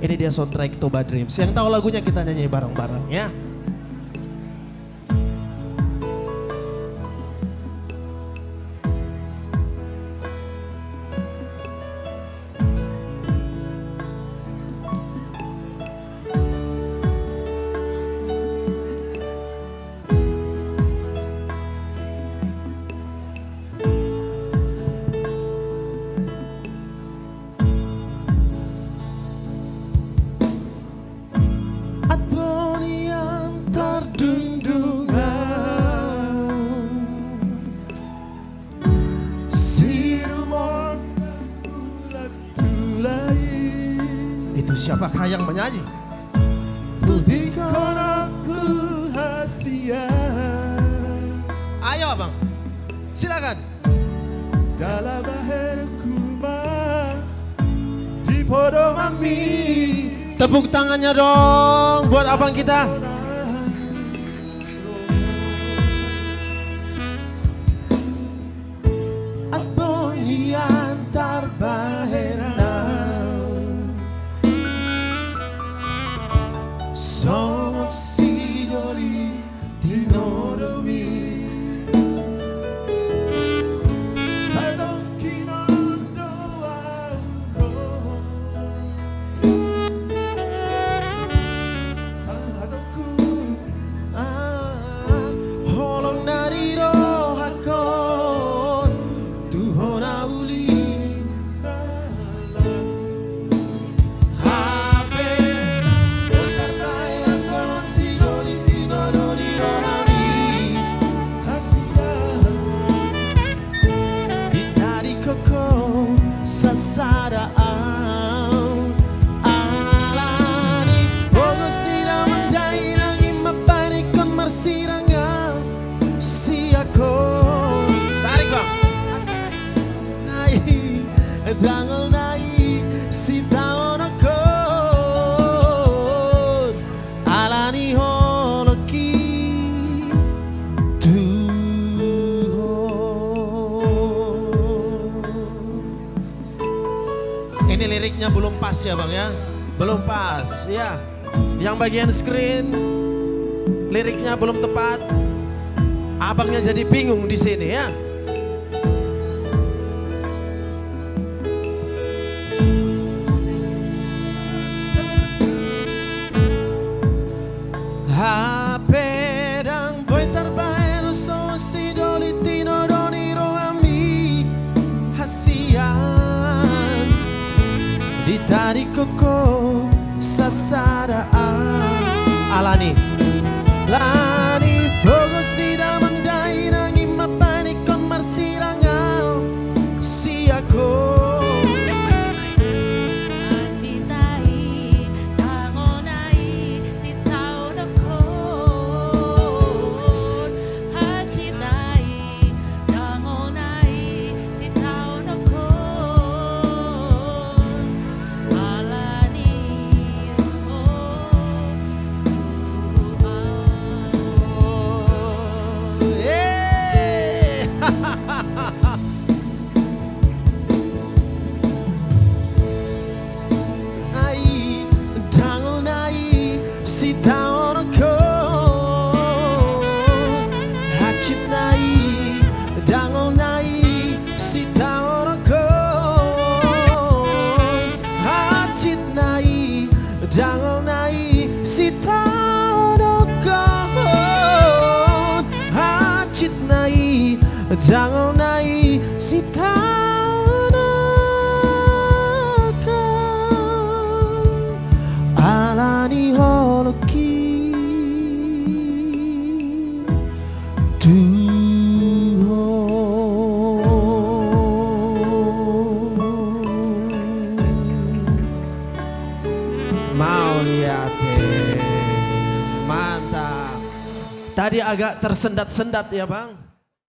Ini dia soundtrack Toba Dreams. Yang tahu lagunya kita nyanyi bareng-bareng ya. Itu siapakah yang menyanyi? Buktikan aku hasia. Ayo abang, silakan. Dalam bahar kuma di podo mami. Tepuk tangannya dong buat abang kita. Atboni antar bahena Son sidoli di noromi Sadon kinondo auro Sahadoku Holong nariro hakon Tuhon auli Dangol nai si taono kon alani holoki Tuhan. Ini liriknya belum pas ya bang ya, belum pas ya. Yang bagian screen liriknya belum tepat, abangnya jadi bingung di sini ya. Pedang boy terbaik so si dolitino doniro ami hasian ditarik koko sasaraan alani lani fogos tidak mendai nangi mapanik kon marsirangal si aku si taono ko hachit nai dangol nai si taono ko hachit nai dangol nai si taono ko hachit nai dangol nai si taono ko alani holoki mau lihat mantap. Tadi agak tersendat-sendat ya bang.